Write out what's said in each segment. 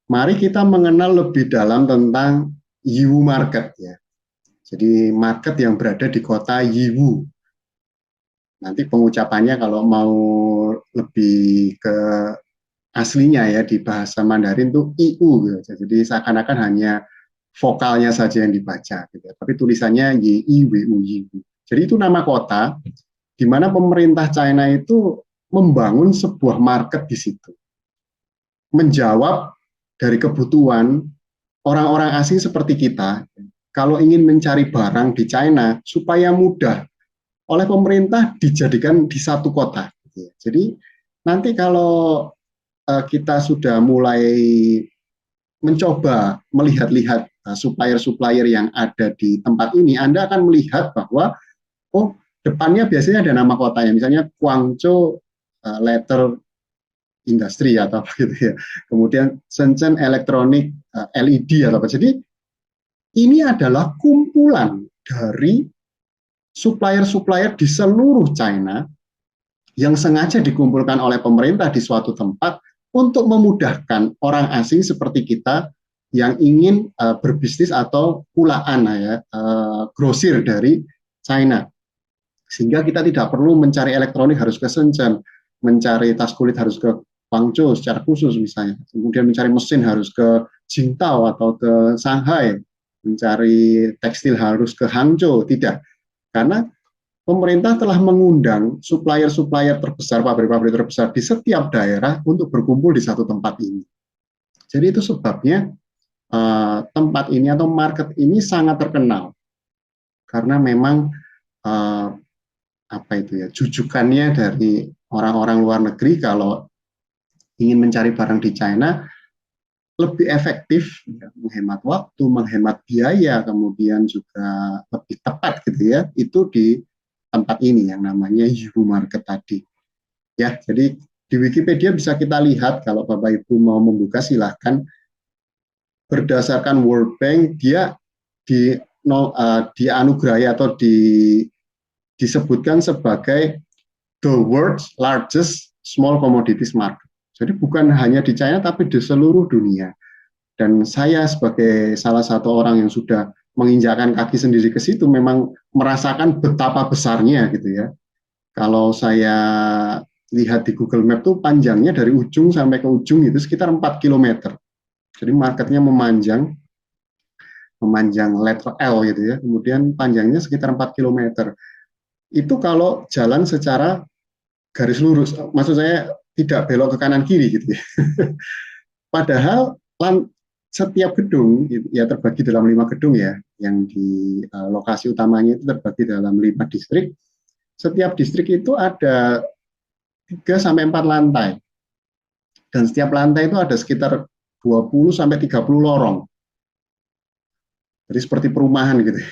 Mari kita mengenal lebih dalam tentang Yiwu Market ya. Jadi market yang berada di kota Yiwu. Nanti pengucapannya kalau mau lebih ke aslinya ya di bahasa Mandarin tuh IU gitu. Jadi seakan-akan hanya vokalnya saja yang dibaca gitu. Tapi tulisannya YIWU. Jadi itu nama kota di mana pemerintah China itu membangun sebuah market di situ. Menjawab dari kebutuhan orang-orang asing seperti kita kalau ingin mencari barang di China supaya mudah oleh pemerintah dijadikan di satu kota. Jadi nanti kalau kita sudah mulai mencoba melihat-lihat supplier-supplier yang ada di tempat ini, Anda akan melihat bahwa oh depannya biasanya ada nama kotanya, misalnya Guangzhou Letter Industry atau apa gitu ya. Kemudian Shenzhen Electronic LED atau apa. Jadi ini adalah kumpulan dari supplier-supplier di seluruh China yang sengaja dikumpulkan oleh pemerintah di suatu tempat untuk memudahkan orang asing seperti kita yang ingin berbisnis atau kulaan ya grosir dari China, sehingga kita tidak perlu mencari elektronik harus ke Shenzhen, mencari tas kulit harus ke Guangzhou secara khusus misalnya, kemudian mencari mesin harus ke Qingdao atau ke Shanghai, mencari tekstil harus ke Hangzhou, tidak, karena pemerintah telah mengundang supplier-supplier terbesar, pabrik-pabrik terbesar di setiap daerah untuk berkumpul di satu tempat ini. Jadi itu sebabnya tempat ini atau market ini sangat terkenal karena memang uh, apa itu ya jujukannya dari orang-orang luar negeri kalau ingin mencari barang di China lebih efektif, ya, menghemat waktu, menghemat biaya, kemudian juga lebih tepat gitu ya, itu di tempat ini yang namanya Yiwu Market tadi. Ya, jadi di Wikipedia bisa kita lihat kalau Bapak Ibu mau membuka silahkan berdasarkan World Bank dia di dianugerahi atau disebutkan sebagai the world's largest small commodities market. Jadi bukan hanya di China tapi di seluruh dunia. Dan saya sebagai salah satu orang yang sudah menginjakkan kaki sendiri ke situ memang merasakan betapa besarnya gitu ya. Kalau saya lihat di Google Map tuh panjangnya dari ujung sampai ke ujung itu sekitar 4 kilometer. Jadi marketnya memanjang, memanjang letter L gitu ya. Kemudian panjangnya sekitar 4 kilometer. Itu kalau jalan secara garis lurus. Maksud saya tidak belok ke kanan kiri gitu ya. Padahal setiap gedung ya terbagi dalam 5 gedung ya, yang di lokasi utamanya itu terbagi dalam 5 distrik. Setiap distrik itu ada 3 sampai 4 lantai. Dan setiap lantai itu ada sekitar 20 sampai 30 lorong. Jadi seperti perumahan gitu.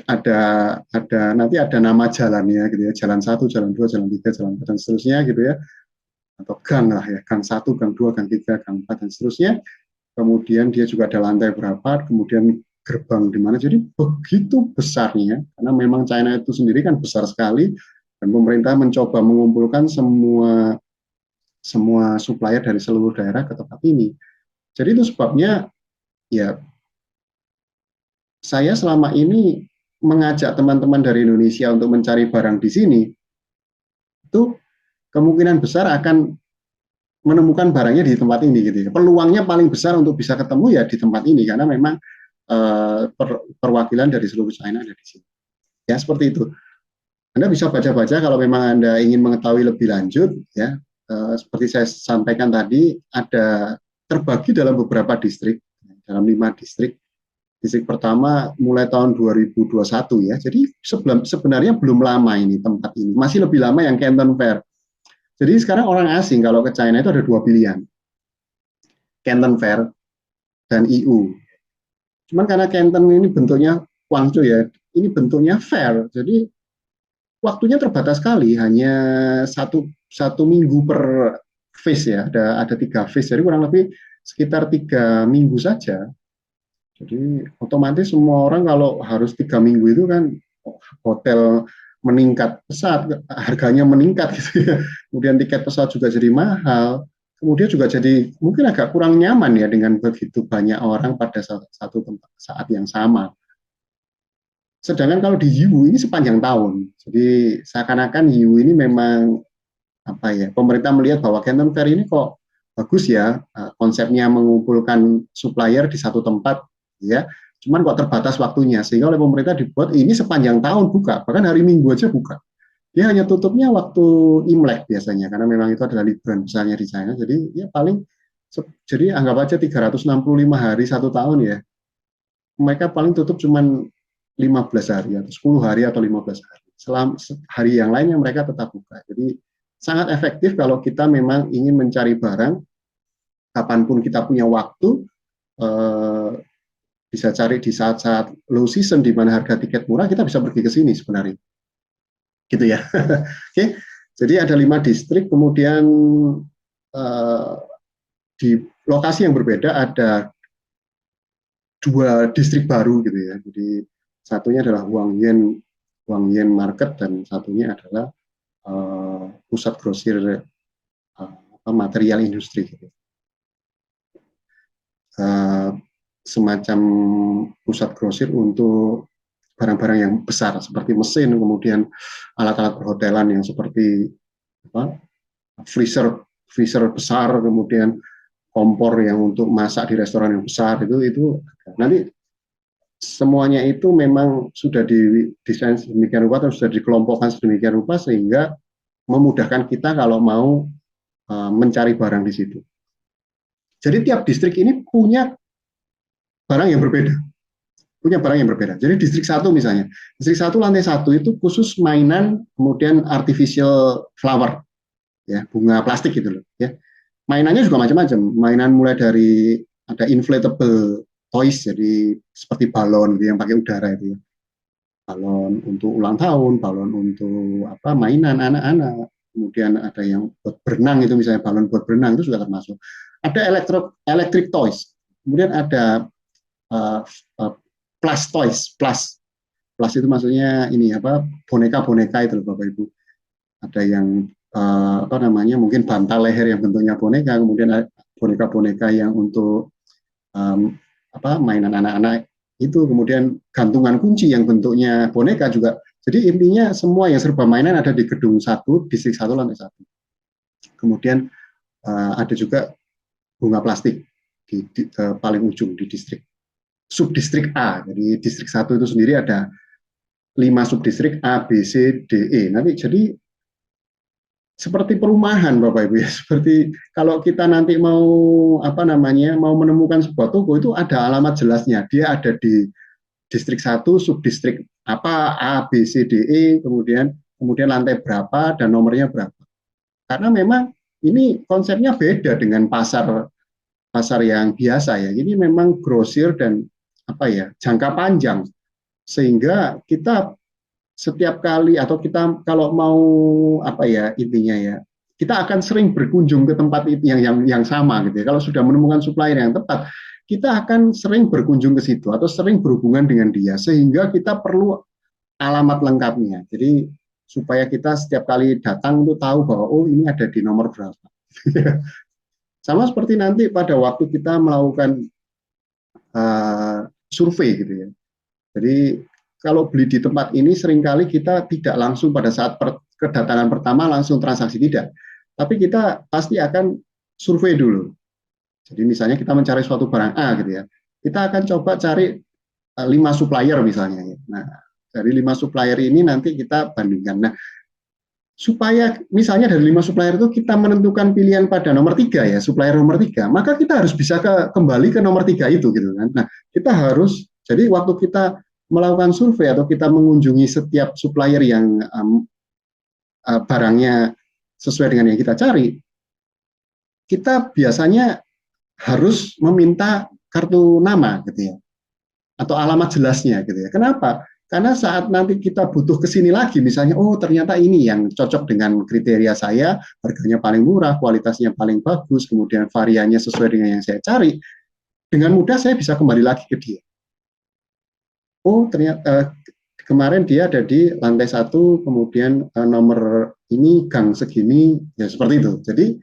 ada nanti ada nama jalannya gitu ya, jalan 1, jalan 2, jalan 3, jalan 4 dan seterusnya gitu ya. Atau gang lah ya, gang 1, gang 2, gang 3, gang 4 dan seterusnya. Kemudian dia juga ada lantai berapa, kemudian gerbang di mana. Jadi begitu besarnya, karena memang China itu sendiri kan besar sekali, dan pemerintah mencoba mengumpulkan semua supplier dari seluruh daerah ke tempat ini. Jadi itu sebabnya ya saya selama ini mengajak teman-teman dari Indonesia untuk mencari barang di sini, itu kemungkinan besar akan menemukan barangnya di tempat ini gitu ya. Peluangnya paling besar untuk bisa ketemu ya di tempat ini karena memang perwakilan dari seluruh China ada di sini. Ya seperti itu. Anda bisa baca-baca kalau memang Anda ingin mengetahui lebih lanjut ya. Seperti saya sampaikan tadi ada terbagi dalam beberapa distrik, dalam 5 distrik. Distrik pertama mulai tahun 2021 ya. Jadi sebenarnya belum lama ini tempat ini. Masih lebih lama yang Canton Fair. Jadi sekarang orang asing kalau ke China itu ada 2 pilihan. Canton Fair dan EU. Cuman karena Canton ini bentuknya Guangzhou ya, ini bentuknya fair. Jadi waktunya terbatas sekali, hanya satu minggu per phase ya. Ada 3 phase, jadi kurang lebih sekitar 3 minggu saja. Jadi otomatis semua orang kalau harus 3 minggu itu kan hotel meningkat pesat, harganya meningkat gitu ya. Kemudian tiket pesawat juga jadi mahal kemudian juga jadi mungkin agak kurang nyaman ya dengan begitu banyak orang pada satu tempat saat yang sama. Sedangkan kalau di Yiwu ini sepanjang tahun, jadi seakan-akan Yiwu ini memang apa ya, pemerintah melihat bahwa Canton Fair ini kok bagus ya, konsepnya mengumpulkan supplier di satu tempat, ya, cuman kok terbatas waktunya, sehingga oleh pemerintah dibuat ini sepanjang tahun buka, bahkan hari Minggu aja buka. Dia hanya tutupnya waktu Imlek biasanya, karena memang itu adalah liburan besarnya di China, jadi ya paling, jadi anggap aja 365 hari satu tahun ya, mereka paling tutup cuman 15 hari atau 10 hari atau 15 hari. Selama hari yang lainnya mereka tetap buka. Jadi sangat efektif kalau kita memang ingin mencari barang kapanpun kita punya waktu, eh, bisa cari di saat-saat low season di mana harga tiket murah, kita bisa pergi ke sini sebenarnya. Gitu ya. Oke. Jadi ada 5 distrik, kemudian eh, di lokasi yang berbeda ada 2 distrik baru gitu ya. Jadi satunya adalah Wangyan Market dan satunya adalah pusat grosir material industri gitu. Semacam pusat grosir untuk barang-barang yang besar seperti mesin, kemudian alat-alat perhotelan yang seperti apa, freezer besar, kemudian kompor yang untuk masak di restoran yang besar, itu nanti semuanya itu memang sudah didesain sedemikian rupa atau sudah dikelompokkan sedemikian rupa sehingga memudahkan kita kalau mau mencari barang di situ. Jadi tiap distrik ini punya barang yang berbeda. Jadi distrik 1 misalnya, distrik 1 lantai 1 itu khusus mainan, kemudian artificial flower, ya, bunga plastik gitu loh, ya. Mainannya juga macam-macam, mainan mulai dari ada inflatable toys, jadi seperti balon gitu, yang pakai udara itu ya. Balon untuk ulang tahun, balon untuk apa, mainan anak-anak, kemudian ada yang buat berenang, itu misalnya balon buat berenang itu juga termasuk. Ada electric toys, kemudian ada uh, uh, plus toys, plus itu maksudnya ini apa, boneka-boneka itu loh Bapak Ibu. Ada yang apa namanya, mungkin bantal leher yang bentuknya boneka, kemudian boneka-boneka yang untuk apa, mainan anak-anak itu, kemudian gantungan kunci yang bentuknya boneka juga. Jadi intinya semua yang serba mainan ada di gedung 1, distrik 1 lantai 1. Kemudian ada juga bunga plastik di paling ujung di distrik subdistrik A. Jadi distrik 1 itu sendiri ada 5 subdistrik A, B, C, D, E. Nanti jadi seperti perumahan Bapak Ibu ya. Seperti kalau kita nanti mau apa namanya, mau menemukan sebuah toko itu ada alamat jelasnya. Dia ada di distrik 1, subdistrik apa, A, B, C, D, E, kemudian lantai berapa dan nomornya berapa. Karena memang ini konsepnya beda dengan pasar yang biasa ya. Ini memang grosir dan apa ya, jangka panjang, sehingga kita setiap kali atau kita kalau mau apa ya, intinya ya, kita akan sering berkunjung ke tempat yang sama gitu ya. Kalau sudah menemukan supplier yang tepat, kita akan sering berkunjung ke situ atau sering berhubungan dengan dia, sehingga kita perlu alamat lengkapnya. Jadi supaya kita setiap kali datang itu tahu bahwa oh ini ada di nomor berapa. Sama seperti nanti pada waktu kita melakukan survei gitu ya. Jadi kalau beli di tempat ini seringkali kita tidak langsung pada saat kedatangan pertama langsung transaksi, tidak. Tapi kita pasti akan survei dulu. Jadi misalnya kita mencari suatu barang A gitu ya. Kita akan coba cari 5 supplier misalnya. Nah, dari 5 supplier ini nanti kita bandingkan. Nah, supaya misalnya dari 5 supplier itu kita menentukan pilihan pada nomor 3 ya, supplier nomor 3, maka kita harus bisa kembali ke nomor 3 itu gitu kan. Nah, kita harus, jadi waktu kita melakukan survei atau kita mengunjungi setiap supplier yang barangnya sesuai dengan yang kita cari, kita biasanya harus meminta kartu nama gitu ya, atau alamat jelasnya gitu ya. Kenapa? Karena saat nanti kita butuh ke sini lagi, misalnya, oh ternyata ini yang cocok dengan kriteria saya, harganya paling murah, kualitasnya paling bagus, kemudian variannya sesuai dengan yang saya cari, dengan mudah saya bisa kembali lagi ke dia. Oh ternyata kemarin dia ada di lantai 1, kemudian nomor ini gang segini, ya seperti itu. Jadi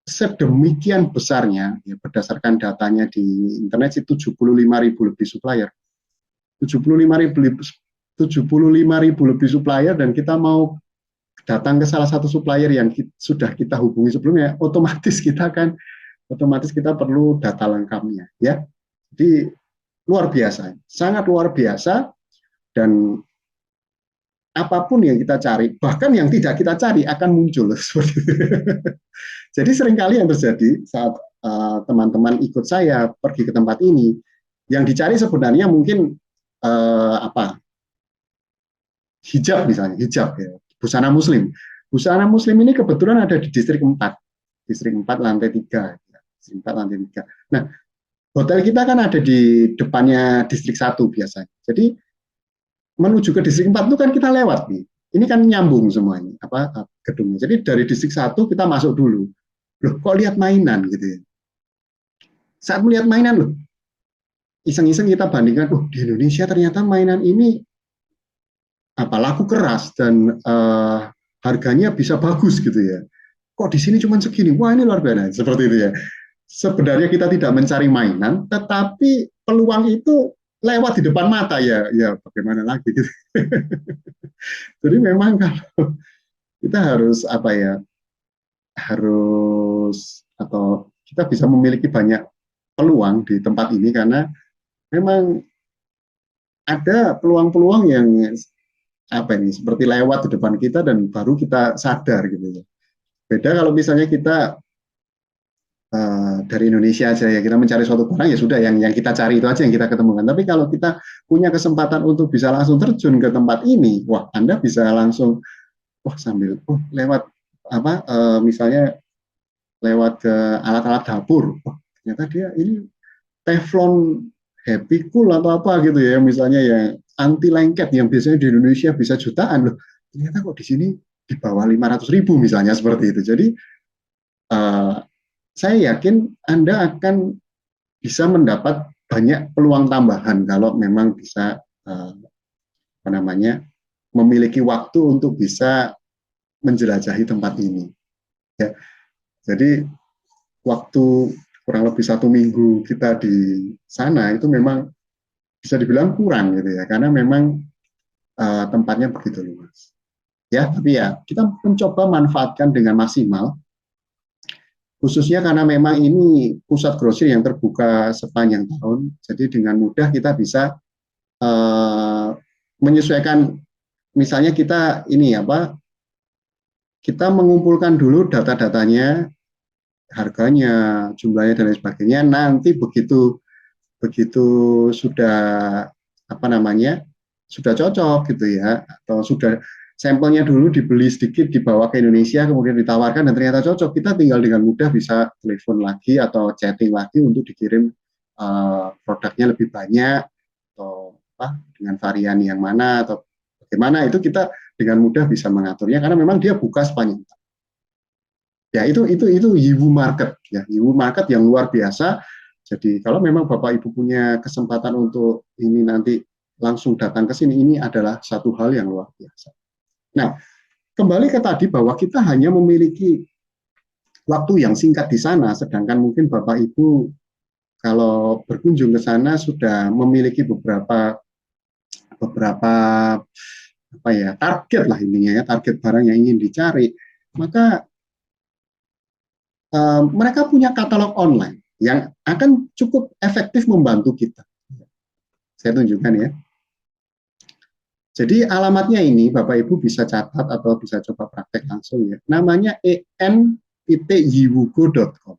sedemikian besarnya, ya, berdasarkan datanya di internet itu 75.000 lebih supplier, 75.000 lebih supplier, dan kita mau datang ke salah satu supplier yang sudah kita hubungi sebelumnya, otomatis kita perlu data lengkapnya, ya. Jadi luar biasa, sangat luar biasa, dan apapun yang kita cari, bahkan yang tidak kita cari akan muncul. Jadi seringkali yang terjadi saat teman-teman ikut saya pergi ke tempat ini, yang dicari sebenarnya mungkin hijab misalnya, hijab ya, busana muslim. Busana muslim ini kebetulan ada di distrik 4 lantai 3, ya. Distrik 4 lantai 3. Nah, hotel kita kan ada di depannya distrik 1 biasanya. Jadi menuju ke distrik 4 itu kan kita lewat nih. Ini kan nyambung semuanya gedungnya. Jadi dari distrik 1 kita masuk dulu. Loh, kok lihat mainan gitu ya. Saat melihat mainan loh, iseng-iseng kita bandingkan, di Indonesia ternyata mainan ini laku keras dan harganya bisa bagus gitu ya. Kok di sini cuma segini? Wah, ini luar biasa, seperti itu ya. Sebenarnya kita tidak mencari mainan, tetapi peluang itu lewat di depan mata ya. Ya bagaimana lagi gitu. Jadi memang kalau kita harus harus atau kita bisa memiliki banyak peluang di tempat ini karena memang ada peluang-peluang yang seperti lewat di depan kita dan baru kita sadar gitu. Beda kalau misalnya kita dari Indonesia aja ya, kita mencari suatu barang ya sudah, yang kita cari itu aja yang kita ketemukan. Tapi kalau kita punya kesempatan untuk bisa langsung terjun ke tempat ini, wah, Anda bisa langsung sambil lewat misalnya lewat ke alat-alat dapur, ternyata dia ini teflon happy cool atau apa gitu ya, misalnya ya anti lengket yang biasanya di Indonesia bisa jutaan loh, ternyata kok di sini di bawah 500.000 misalnya, seperti itu. Jadi saya yakin Anda akan bisa mendapat banyak peluang tambahan kalau memang bisa memiliki waktu untuk bisa menjelajahi tempat ini. Ya. Jadi waktu kurang lebih 1 minggu kita di sana itu memang bisa dibilang kurang gitu ya, karena memang tempatnya begitu luas. Ya, tapi ya kita mencoba manfaatkan dengan maksimal, khususnya karena memang ini pusat grosir yang terbuka sepanjang tahun, jadi dengan mudah kita bisa menyesuaikan, misalnya kita kita mengumpulkan dulu data-datanya, harganya, jumlahnya dan lain sebagainya. Nanti begitu sudah sudah cocok gitu ya, atau sudah sampelnya dulu dibeli sedikit, dibawa ke Indonesia, kemudian ditawarkan dan ternyata cocok, kita tinggal dengan mudah bisa telepon lagi atau chatting lagi untuk dikirim produknya lebih banyak, atau dengan varian yang mana atau bagaimana, itu kita dengan mudah bisa mengaturnya karena memang dia buka sepanjang tahun. Ya, itu Yiwu Market ya, Yiwu Market yang luar biasa. Jadi kalau memang Bapak Ibu punya kesempatan untuk ini nanti langsung datang ke sini, ini adalah satu hal yang luar biasa. Nah, kembali ke tadi bahwa kita hanya memiliki waktu yang singkat di sana, sedangkan mungkin Bapak Ibu kalau berkunjung ke sana sudah memiliki beberapa target lah intinya ya, target barang yang ingin dicari, maka mereka punya katalog online yang akan cukup efektif membantu kita. Saya tunjukkan ya. Jadi alamatnya ini Bapak Ibu bisa catat atau bisa coba praktek langsung ya. Namanya en.yiwugo.com.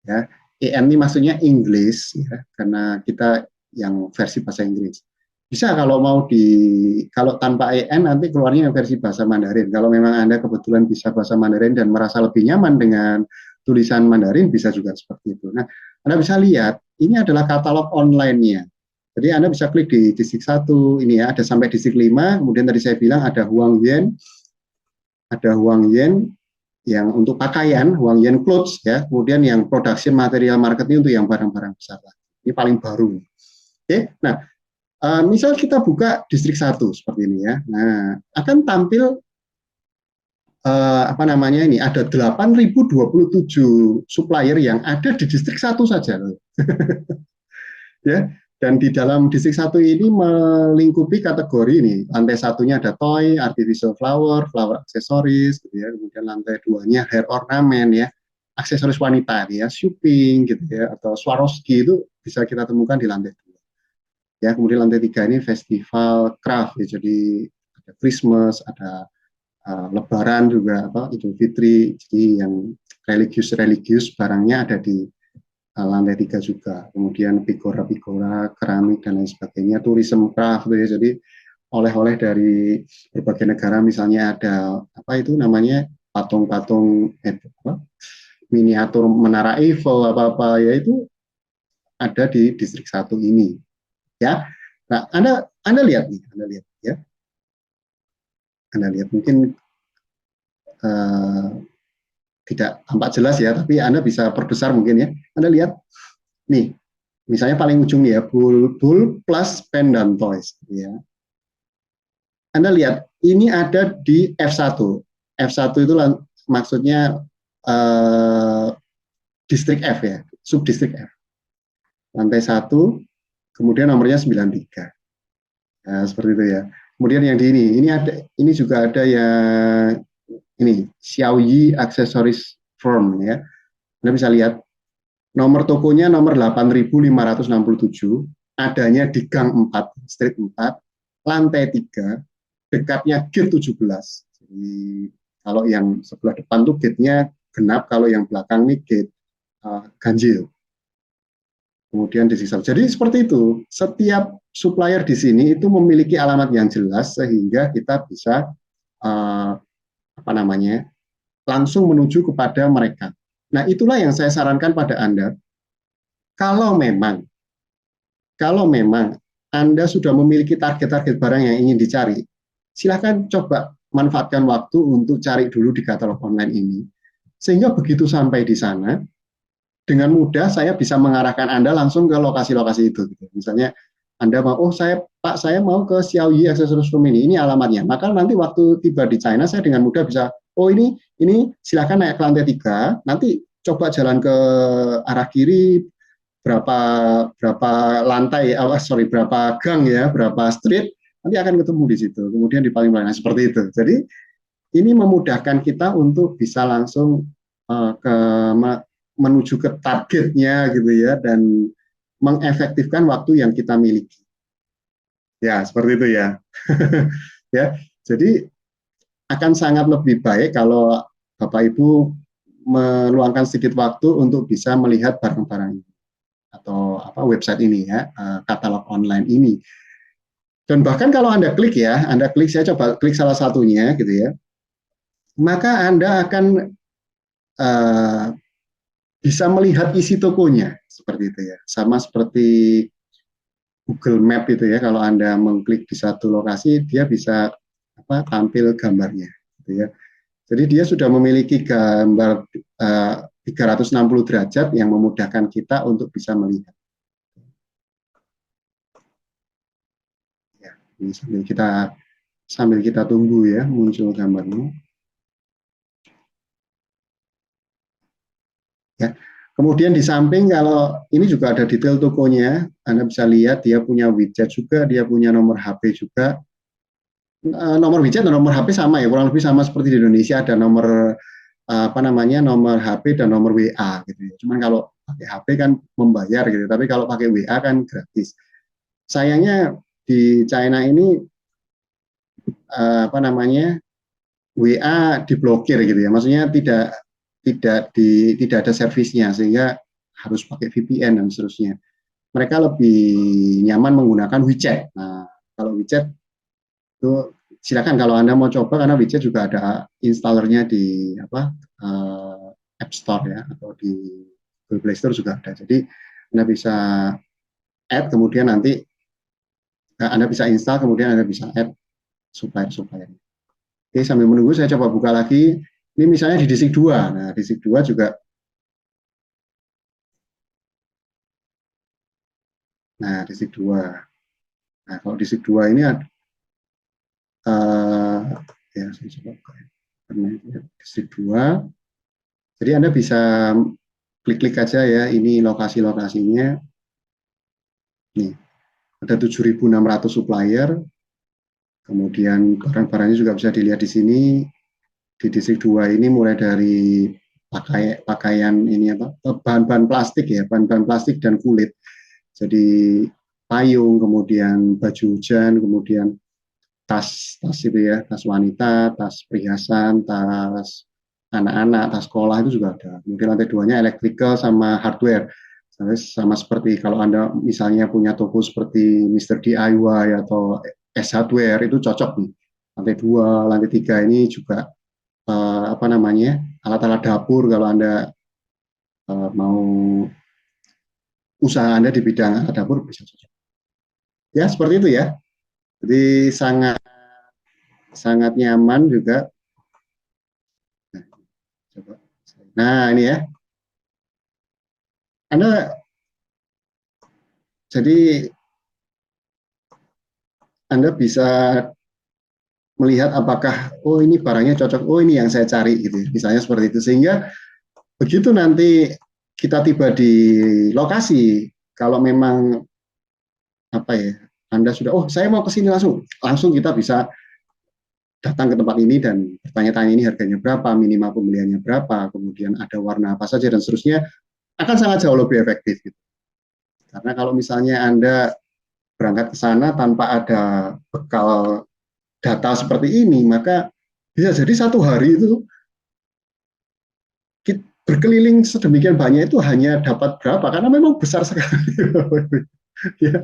Ya, EN ini maksudnya English ya, karena kita yang versi bahasa Inggris. Bisa kalau kalau tanpa EN nanti keluarnya yang versi bahasa Mandarin. Kalau memang Anda kebetulan bisa bahasa Mandarin dan merasa lebih nyaman dengan tulisan Mandarin, bisa juga seperti itu. Nah, Anda bisa lihat ini adalah katalog online-nya. Jadi Anda bisa klik di distrik 1 ini ya, ada sampai distrik 5, kemudian tadi saya bilang ada Huang Yen yang untuk pakaian, Huang Yen Clothes ya, kemudian yang production material marketing untuk yang barang-barang besar. Ini paling baru. Oke, nah misal kita buka distrik 1 seperti ini ya. Nah, akan tampil apa namanya ini ada 8.027 supplier yang ada di distrik satu saja, ya. Dan di dalam distrik satu ini melingkupi kategori ini. Lantai satunya ada toy, artificial flower, flower accessories, gitu ya. Kemudian lantai duanya hair ornament, ya, aksesoris wanita, ya, shopping, gitu ya, atau Swarovski itu bisa kita temukan di lantai dua. Ya, kemudian lantai tiga ini festival craft, ya, jadi ada Christmas, ada Lebaran juga, apa, Idul Fitri, jadi yang religius barangnya ada di lantai tiga juga. Kemudian pigora-pigora, keramik dan lain sebagainya, tourism craft, ya. Jadi oleh-oleh dari berbagai negara, misalnya ada apa itu namanya patung-patung miniatur menara Eiffel apa-apa, ya itu ada di distrik satu ini, ya. Nah, Anda lihat nih, Anda lihat ya. Anda lihat mungkin uh, tidak tampak jelas ya, tapi Anda bisa perbesar mungkin ya. Anda lihat nih, misalnya paling ujung nih ya, Bull plus pen dan toys, ya. Anda lihat, ini ada di F1. F1 itu maksudnya eh, distrik F, ya, subdistrik F. Lantai 1, kemudian nomornya 93. Nah, seperti itu ya. Kemudian yang di ini ada, ini juga ada yang ini Xiaoyi Accessories Firm, ya. Anda bisa lihat nomor tokonya nomor 8.567, adanya di Gang 4, Street 4, lantai 3, dekatnya gate 17. Jadi kalau yang sebelah depan tuh gate-nya genap, kalau yang belakang nih gate ganjil. Kemudian disisal. Jadi seperti itu. Setiap supplier di sini itu memiliki alamat yang jelas sehingga kita bisa uh, apa namanya langsung menuju kepada mereka. Nah, itulah yang saya sarankan pada Anda. Kalau memang Kalau memang Anda sudah memiliki target-target barang yang ingin dicari, silakan coba manfaatkan waktu untuk cari dulu di katalog online ini. Sehingga begitu sampai di sana, dengan mudah saya bisa mengarahkan Anda langsung ke lokasi-lokasi itu. Misalnya Anda mau, oh saya Pak, saya mau ke Xiaoyi Accessories Room ini alamatnya. Maka nanti waktu tiba di China, saya dengan mudah bisa, oh ini silakan naik ke lantai 3, nanti coba jalan ke arah kiri, berapa berapa lantai, sorry, berapa gang, ya, berapa street, nanti akan ketemu di situ. Kemudian di paling belakang seperti itu. Jadi ini memudahkan kita untuk bisa langsung ke menuju ke targetnya, gitu ya, dan mengefektifkan waktu yang kita miliki. Ya, seperti itu ya. Ya, jadi akan sangat lebih baik kalau Bapak Ibu meluangkan sedikit waktu untuk bisa melihat barang-barang ini atau apa website ini, ya, katalog online ini. Dan bahkan kalau Anda klik, ya, Anda klik, saya coba klik salah satunya, gitu ya, maka Anda akan uh, bisa melihat isi tokonya seperti itu, ya. Sama seperti Google Map itu, ya, kalau Anda mengklik di satu lokasi, dia bisa apa tampil gambarnya, gitu ya. Jadi dia sudah memiliki gambar 360 derajat yang memudahkan kita untuk bisa melihat. Ya, ini sambil kita tunggu, ya, muncul gambarnya. Ya. Kemudian di samping, kalau ini juga ada detail tokonya, Anda bisa lihat dia punya widget juga, dia punya nomor HP juga. Nomor widget dan nomor HP sama, ya, kurang lebih sama seperti di Indonesia, ada nomor apa namanya nomor HP dan nomor WA, gitu ya. Cuman kalau pakai HP kan membayar, gitu, tapi kalau pakai WA kan gratis. Sayangnya di China ini apa namanya WA diblokir, gitu ya. Maksudnya tidak ada servisnya, sehingga harus pakai VPN dan seterusnya. Mereka lebih nyaman menggunakan WeChat. Nah, kalau WeChat itu silakan kalau Anda mau coba, karena WeChat juga ada installernya di apa App Store, ya, atau di Google Play Store juga ada. Jadi Anda bisa add, kemudian nanti Anda bisa install, kemudian Anda bisa add supplier-supplier. Oke, sambil menunggu saya coba buka lagi. Ini misalnya di distrik 2. Nah, distrik 2 juga. Nah, distrik 2. Nah, kalau distrik 2 ini ada ya, saya coba buka. karena distrik 2. Jadi Anda bisa klik-klik aja ya, ini lokasi-lokasinya. Nih, ada 7.600 supplier, kemudian barang-barangnya juga bisa dilihat di sini. Di distrik 2 ini mulai dari pakaian ini apa, bahan-bahan plastik ya, bahan-bahan plastik dan kulit. Jadi payung, kemudian baju hujan, kemudian tas itu ya, tas wanita, tas perhiasan, tas anak-anak, tas sekolah itu juga ada. Kemudian lantai 2-nya electrical sama hardware. Sama seperti kalau Anda misalnya punya toko seperti Mr. DIY atau S Hardware, itu cocok nih. Lantai 2, lantai 3 ini juga apa namanya, alat-alat dapur kalau Anda mau usaha Anda di bidang alat dapur bisa cocok. Ya, seperti itu ya. Jadi sangat sangat nyaman juga. Nah, coba. Nah, ini ya. Anda jadi Anda bisa melihat apakah oh ini barangnya cocok, oh ini yang saya cari gitu. Misalnya seperti itu, sehingga begitu nanti kita tiba di lokasi, kalau memang apa ya, Anda sudah oh saya mau ke sini langsung, langsung kita bisa datang ke tempat ini dan bertanya-tanya ini harganya berapa, minimal pembeliannya berapa, kemudian ada warna apa saja dan seterusnya, akan sangat jauh lebih efektif gitu. Karena kalau misalnya Anda berangkat ke sana tanpa ada bekal data seperti ini, maka bisa jadi satu hari itu berkeliling sedemikian banyak itu hanya dapat berapa, karena memang besar sekali. Ya,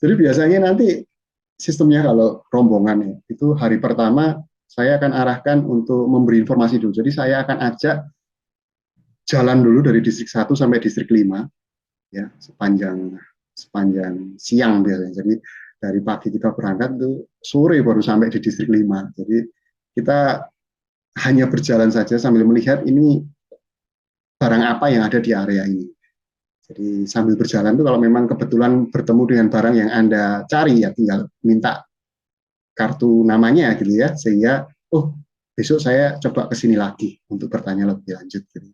jadi biasanya nanti sistemnya kalau rombongan ya, itu hari pertama saya akan arahkan untuk memberi informasi dulu. Jadi saya akan ajak jalan dulu dari distrik 1 sampai distrik 5 ya, sepanjang sepanjang siang biasanya. Jadi dari pagi kita berangkat itu sore baru sampai di distrik 5. Jadi kita hanya berjalan saja sambil melihat ini barang apa yang ada di area ini. Jadi sambil berjalan tuh kalau memang kebetulan bertemu dengan barang yang Anda cari ya tinggal minta kartu namanya gitu ya, sehingga oh besok saya coba ke sini lagi untuk bertanya lebih lanjut gitu.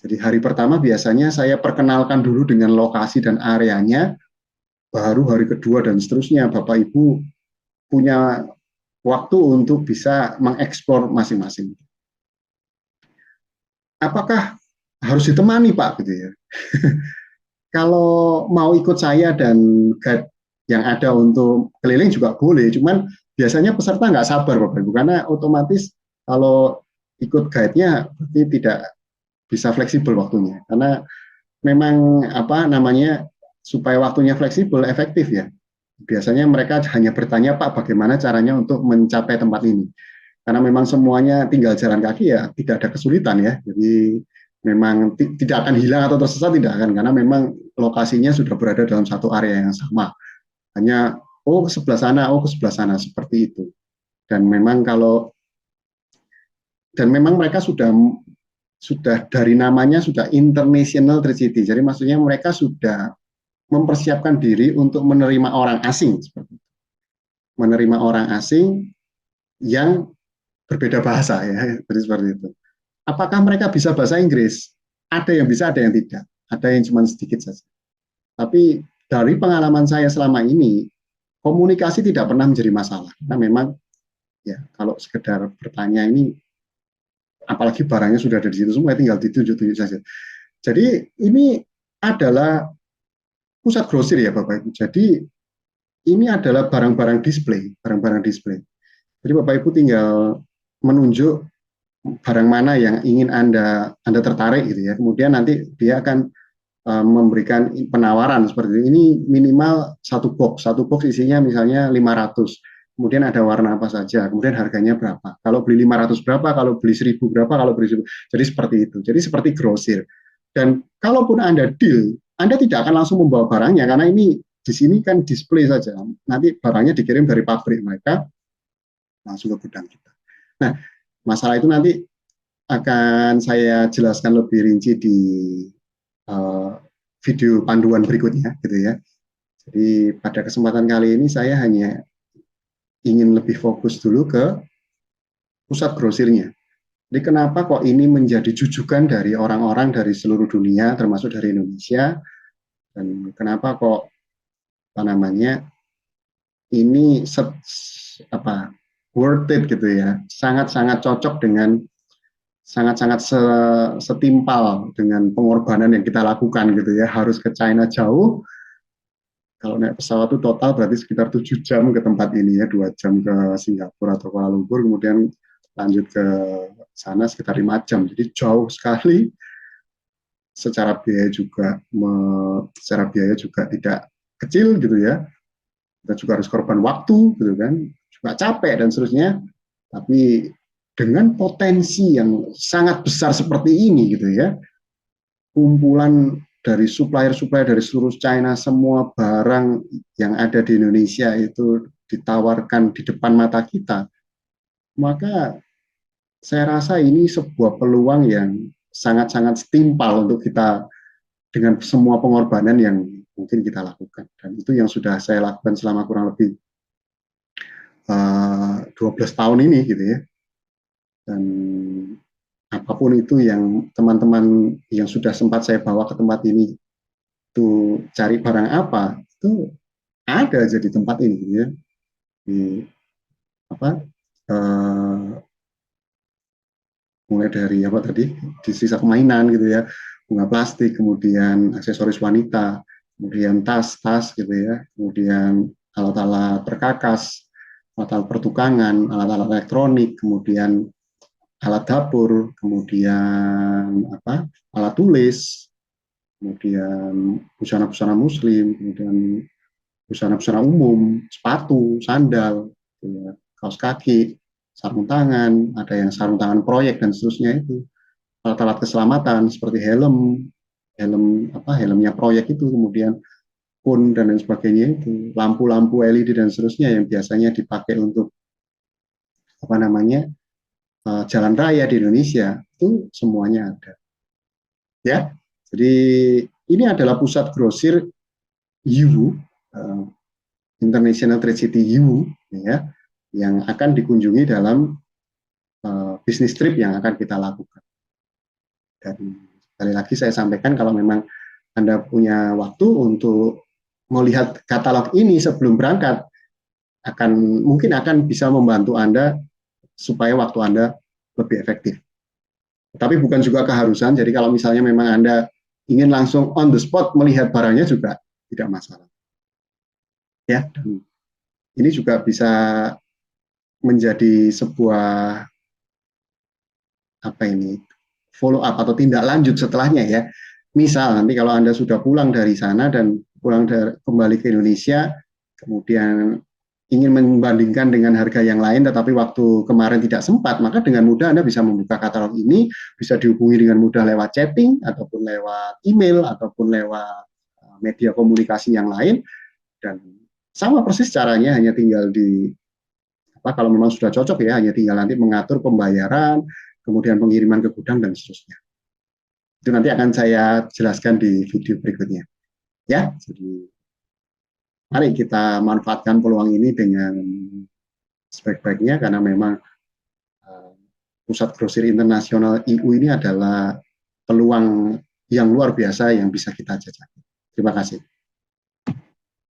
Jadi hari pertama biasanya saya perkenalkan dulu dengan lokasi dan areanya, baru hari kedua dan seterusnya Bapak Ibu punya waktu untuk bisa mengeksplor masing-masing. Apakah harus ditemani Pak gitu ya? Kalau mau ikut saya dan guide yang ada untuk keliling juga boleh, cuman biasanya peserta nggak sabar Bapak Ibu, karena otomatis kalau ikut guide-nya berarti tidak bisa fleksibel waktunya, karena memang apa namanya supaya waktunya fleksibel efektif ya. Biasanya mereka hanya bertanya Pak bagaimana caranya untuk mencapai tempat ini, karena memang semuanya tinggal jalan kaki ya tidak ada kesulitan ya. Jadi memang tidak akan hilang atau tersesat, tidak akan, karena memang lokasinya sudah berada dalam satu area yang sama. Hanya oh ke sebelah sana, oh ke sebelah sana seperti itu. Dan memang kalau mereka sudah dari namanya sudah international trade city. Jadi maksudnya mereka sudah mempersiapkan diri untuk menerima orang asing seperti itu. Menerima orang asing yang berbeda bahasa ya, jadi seperti itu. Apakah mereka bisa bahasa Inggris? Ada yang bisa, ada yang tidak. Ada yang cuma sedikit saja. Tapi dari pengalaman saya selama ini, komunikasi tidak pernah menjadi masalah. Karena memang ya kalau sekedar bertanya ini, apalagi barangnya sudah ada di situ semua, tinggal ditunjuk-tunjuk saja. Jadi ini adalah pusat grosir ya Bapak Ibu. Jadi ini adalah barang-barang display, barang-barang display. Jadi Bapak Ibu tinggal menunjuk barang mana yang ingin Anda tertarik gitu ya. Kemudian nanti dia akan memberikan penawaran seperti ini, minimal satu box isinya misalnya 500. Kemudian ada warna apa saja, kemudian harganya berapa. Kalau beli 500 berapa, kalau beli 1000 berapa, kalau beli 1000. Jadi seperti itu. Jadi seperti grosir. Dan kalaupun Anda deal, Anda tidak akan langsung membawa barangnya karena ini di sini kan display saja. Nanti barangnya dikirim dari pabrik mereka langsung ke gudang kita. Nah, masalah itu nanti akan saya jelaskan lebih rinci di uh, video panduan berikutnya, gitu ya. Jadi pada kesempatan kali ini saya hanya ingin lebih fokus dulu ke pusat grosirnya. Jadi kenapa kok ini menjadi jujukan dari orang-orang dari seluruh dunia, termasuk dari Indonesia, dan kenapa kok apa namanya ini apa worth it gitu ya, sangat-sangat cocok dengan sangat-sangat setimpal dengan pengorbanan yang kita lakukan gitu ya, harus ke China jauh. Kalau naik pesawat itu total berarti sekitar 7 jam ke tempat ini ya, 2 jam ke Singapura atau Kuala Lumpur, kemudian lanjut ke sana sekitar 5 jam. Jadi jauh sekali, secara biaya juga secara biaya juga tidak kecil gitu ya. Kita juga harus korban waktu gitu kan, juga capek dan seterusnya. Tapi dengan potensi yang sangat besar seperti ini gitu ya, kumpulan dari supplier-supplier dari seluruh China, semua barang yang ada di Indonesia itu ditawarkan di depan mata kita, maka saya rasa ini sebuah peluang yang sangat-sangat setimpal untuk kita dengan semua pengorbanan yang mungkin kita lakukan. Dan itu yang sudah saya lakukan selama kurang lebih 12 tahun ini gitu ya. Dan apapun itu yang teman-teman yang sudah sempat saya bawa ke tempat ini itu cari barang apa, itu ada aja di tempat ini gitu ya. Di apa mulai dari apa tadi, di sisa mainan gitu ya, bunga plastik, kemudian aksesoris wanita, kemudian tas-tas gitu ya, kemudian alat-alat perkakas, alat-alat pertukangan, alat-alat elektronik, kemudian alat dapur, kemudian apa, alat tulis, kemudian busana-busana muslim, kemudian busana-busana umum, sepatu, sandal, ya, kaos kaki, sarung tangan, ada yang sarung tangan proyek dan seterusnya itu, alat-alat keselamatan seperti helm, helmnya proyek itu, kemudian pun dan lain sebagainya itu, lampu-lampu LED dan seterusnya yang biasanya dipakai untuk apa namanya jalan raya di Indonesia itu semuanya ada. Ya, jadi ini adalah pusat grosir Yiwu, International Trade City Yiwu, ya, yang akan dikunjungi dalam bisnis trip yang akan kita lakukan. Dan sekali lagi saya sampaikan, kalau memang Anda punya waktu untuk melihat katalog ini sebelum berangkat, mungkin akan bisa membantu Anda supaya waktu Anda lebih efektif. Tapi bukan juga keharusan, jadi kalau misalnya memang Anda ingin langsung on the spot melihat barangnya juga tidak masalah. Ya, dan ini juga bisa menjadi sebuah apa ini, follow up atau tindak lanjut setelahnya ya. Misal nanti kalau Anda sudah pulang dari sana dan kembali ke Indonesia, kemudian ingin membandingkan dengan harga yang lain, tetapi waktu kemarin tidak sempat, maka dengan mudah Anda bisa membuka katalog ini, bisa dihubungi dengan mudah lewat chatting, ataupun lewat email, ataupun lewat media komunikasi yang lain, dan sama persis caranya, hanya tinggal kalau memang sudah cocok ya, hanya tinggal nanti mengatur pembayaran, kemudian pengiriman ke gudang dan seterusnya. Itu nanti akan saya jelaskan di video berikutnya. Ya, jadi mari kita manfaatkan peluang ini dengan sebaik-baiknya, karena memang pusat grosir internasional EU ini adalah peluang yang luar biasa yang bisa kita jajaki. Terima kasih.